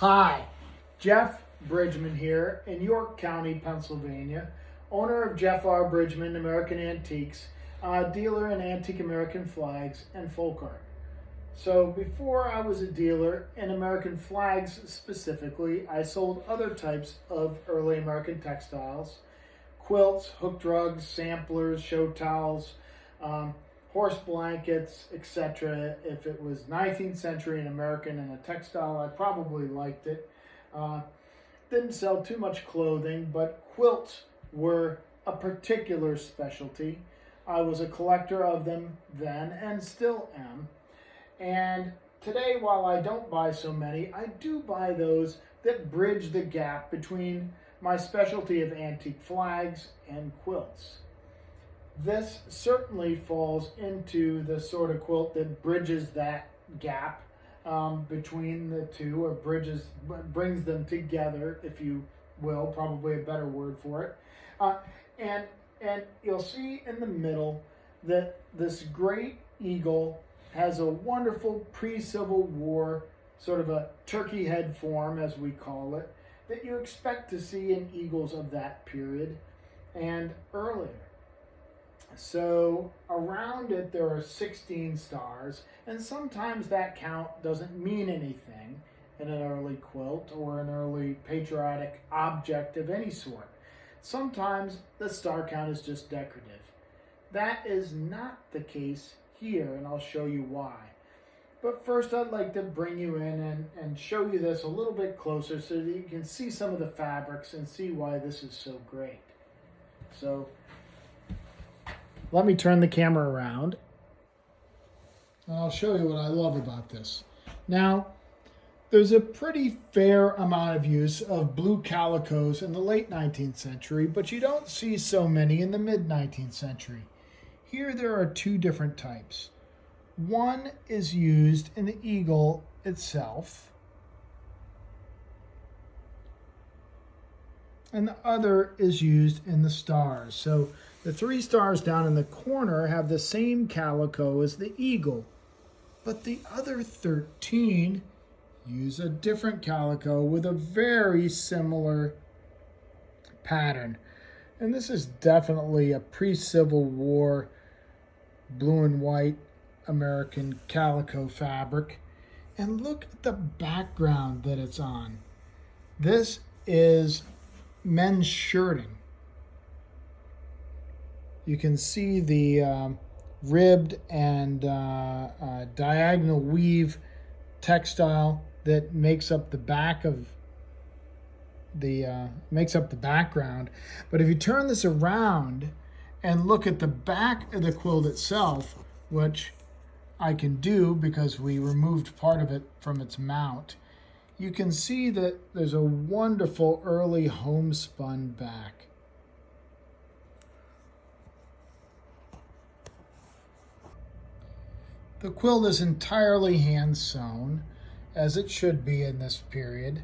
Hi, Jeff Bridgman here in York County, Pennsylvania, owner of Jeff R. Bridgman American Antiques, dealer in antique American flags and folk art. So before I was a dealer in American flags specifically, I sold other types of early American textiles, quilts, hooked rugs, samplers, show towels, horse blankets, etc. If it was 19th century and American and a textile, I probably liked it. Didn't sell too much clothing, but quilts were a particular specialty. I was a collector of them then and still am. And today, while I don't buy so many, I do buy those that bridge the gap between my specialty of antique flags and quilts. This certainly falls into the sort of quilt that bridges that gap between the two, or brings them together, if you will, probably a better word for it. And you'll see in the middle that this great eagle has a wonderful pre-Civil War, sort of a turkey head form, as we call it, that you expect to see in eagles of that period and earlier. So around it there are 16 stars, and sometimes that count doesn't mean anything in an early quilt or an early patriotic object of any sort. Sometimes the star count is just decorative. That is not the case here, and I'll show you why. But first I'd like to bring you in and show you this a little bit closer so that you can see some of the fabrics and see why this is so great. So let me turn the camera around and I'll show you what I love about this. Now, there's a pretty fair amount of use of blue calicos in the late 19th century, but you don't see so many in the mid-19th century. Here there are two different types. One is used in the eagle itself, and the other is used in the stars. So the three stars down in the corner have the same calico as the eagle, but the other 13 use a different calico with a very similar pattern. And this is definitely a pre-Civil War blue and white American calico fabric. And look at the background that it's on. This is men's shirting. You can see the ribbed and diagonal weave textile that makes up the back of the background. But if you turn this around and look at the back of the quilt itself, which I can do because we removed part of it from its mount, you can see that there's a wonderful early homespun back. The quilt is entirely hand sewn, as it should be in this period.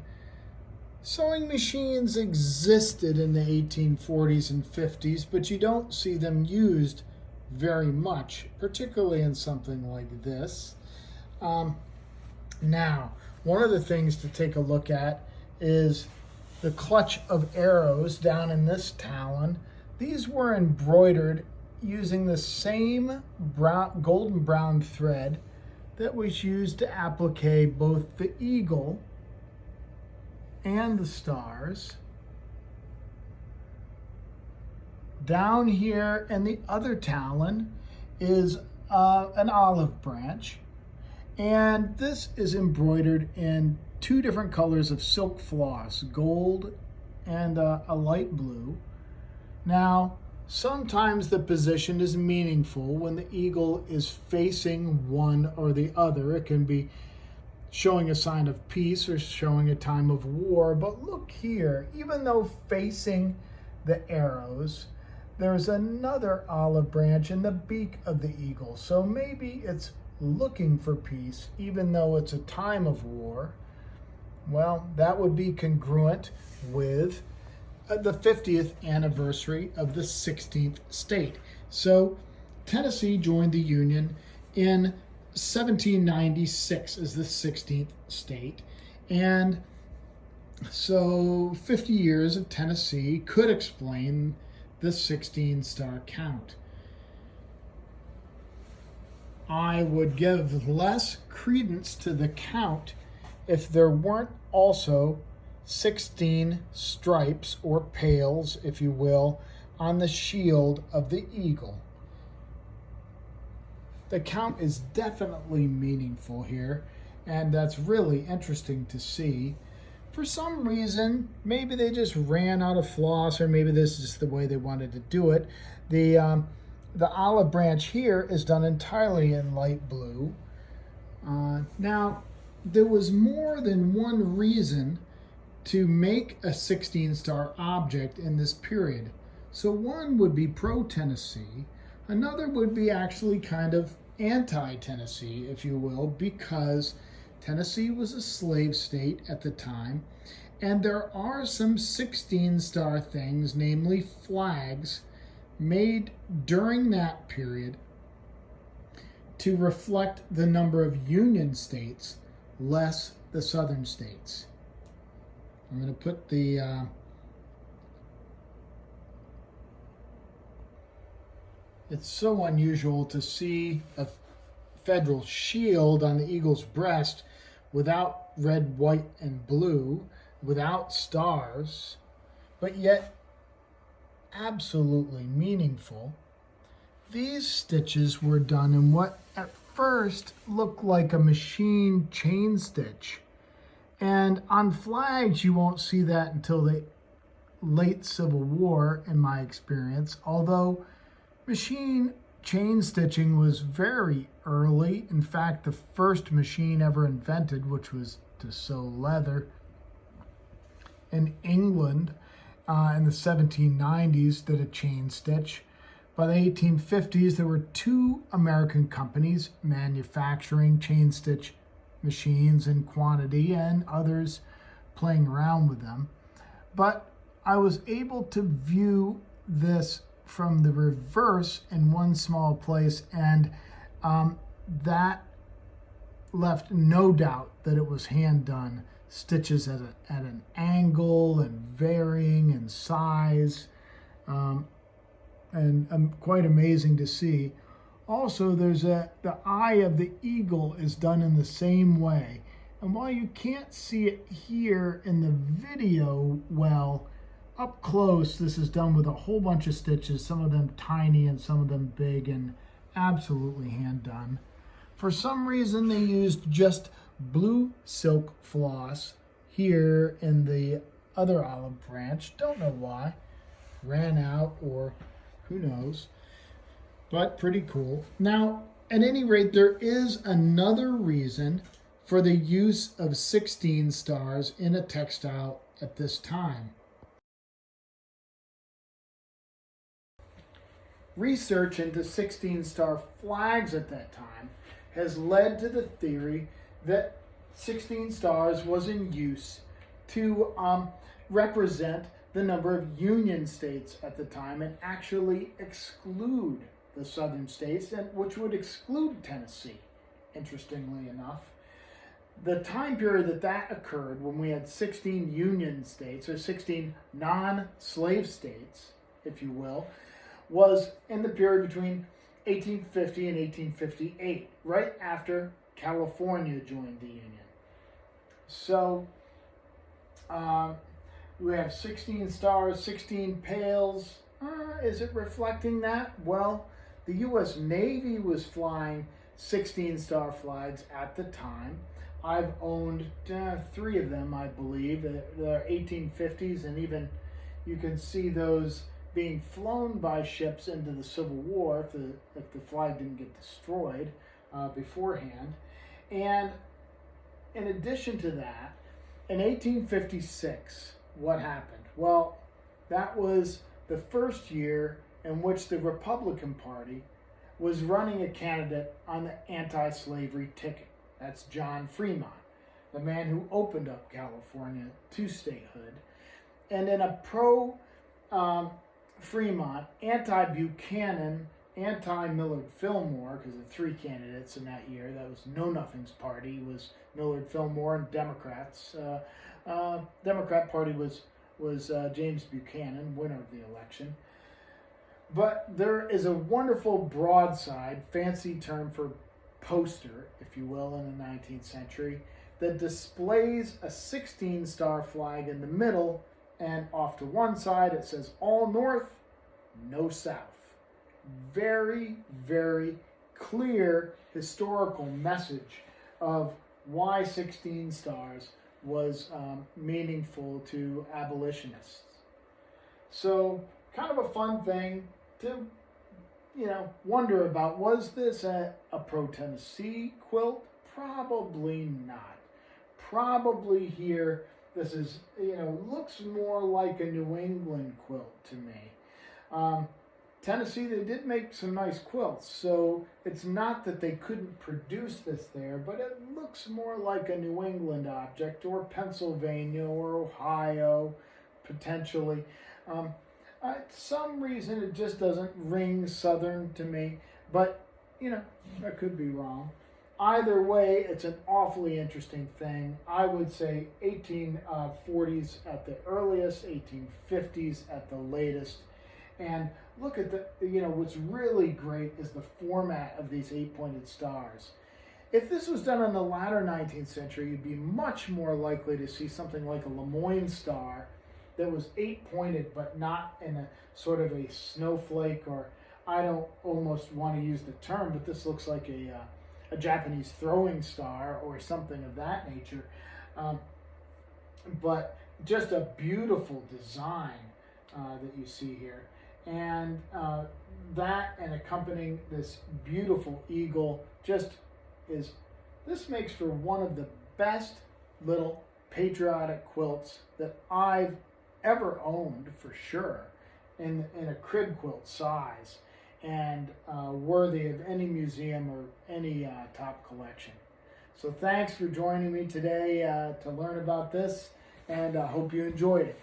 Sewing machines existed in the 1840s and 50s, but you don't see them used very much, particularly in something like this. Now, one of the things to take a look at is the clutch of arrows down in this talon. These were embroidered using the same golden brown thread that was used to applique both the eagle and the stars. Down here in the other talon is an olive branch, and this is embroidered in two different colors of silk floss, gold and a light blue. Now, sometimes the position is meaningful when the eagle is facing one or the other. It can be showing a sign of peace or showing a time of war. But look here, even though facing the arrows, there's another olive branch in the beak of the eagle. So maybe it's looking for peace, even though it's a time of war. Well, that would be congruent with the 50th anniversary of the 16th state. So Tennessee joined the Union in 1796 as the 16th state, and So 50 years of Tennessee could explain the 16-star count. I would give less credence to the count if there weren't also 16 stripes or pales, if you will, on the shield of the eagle. The count is definitely meaningful here, and that's really interesting to see. For some reason, maybe they just ran out of floss, or maybe this is the way they wanted to do it. The olive branch here is done entirely in light blue. Now, there was more than one reason to make a 16-star object in this period. So one would be pro-Tennessee, another would be actually kind of anti-Tennessee, if you will, because Tennessee was a slave state at the time, and there are some 16-star things, namely flags, made during that period to reflect the number of Union states, less the southern states. I'm going to put the it's so unusual to see a federal shield on the eagle's breast without red, white, and blue, without stars, but yet absolutely meaningful. These stitches were done in what at first looked like a machine chain stitch. And on flags, you won't see that until the late Civil War, in my experience, although machine chain stitching was very early. In fact, the first machine ever invented, which was to sew leather in England in the 1790s, did a chain stitch. By the 1850s, there were two American companies manufacturing chain stitch machines in quantity and others playing around with them. But I was able to view this from the reverse in one small place, and that left no doubt that it was hand done. Stitches at an angle and varying in size, and quite amazing to see. Also, the eye of the eagle is done in the same way. And while you can't see it here in the video well, up close, this is done with a whole bunch of stitches, some of them tiny and some of them big, and absolutely hand done. For some reason, they used just blue silk floss here in the other olive branch. Don't know why. Ran out, or who knows. But pretty cool. Now, at any rate, there is another reason for the use of 16 stars in a textile at this time. Research into 16-star flags at that time has led to the theory that 16 stars was in use to represent the number of Union states at the time and actually exclude the southern states, and which would exclude Tennessee, interestingly enough. The time period that occurred, when we had 16 Union states, or 16 non-slave states, if you will, was in the period between 1850 and 1858, right after California joined the Union. So we have 16 stars, 16 pales. Is it reflecting that? Well, the U.S. Navy was flying 16-star flags at the time. I've owned 3 of them, I believe. They're 1850s, and even you can see those being flown by ships into the Civil War if the flag didn't get destroyed beforehand. And in addition to that, in 1856, what happened? Well, that was the first year in which the Republican Party was running a candidate on the anti-slavery ticket. That's John Fremont, the man who opened up California to statehood. And in a pro-Fremont, anti-Buchanan anti-Millard Fillmore, because the three candidates in that year, that was Know Nothing's party, was Millard Fillmore, and Democrats. Democrat Party was James Buchanan, winner of the election. But there is a wonderful broadside, fancy term for poster, if you will, in the 19th century, that displays a 16-star flag in the middle, and off to one side it says all north, no south. Very, very clear historical message of why 16 stars was meaningful to abolitionists. So, kind of a fun thing to, wonder about. Was this a pro-Tennessee quilt? Probably not. Probably here, this is, looks more like a New England quilt to me. Tennessee, they did make some nice quilts, so it's not that they couldn't produce this there, but it looks more like a New England object, or Pennsylvania, or Ohio, potentially. Some reason it just doesn't ring Southern to me, but, I could be wrong. Either way, it's an awfully interesting thing. I would say 1840s at the earliest, 1850s at the latest. And look at what's really great is the format of these 8-pointed stars. If this was done in the latter 19th century, you'd be much more likely to see something like a Lemoyne star that was 8-pointed, but not in a sort of a snowflake, or I don't almost want to use the term, but this looks like a Japanese throwing star or something of that nature. But just a beautiful design that you see here. And that, and accompanying this beautiful eagle, this makes for one of the best little patriotic quilts that I've ever owned, for sure, in a crib quilt size, and worthy of any museum or any top collection. So thanks for joining me today to learn about this, and I hope you enjoyed it.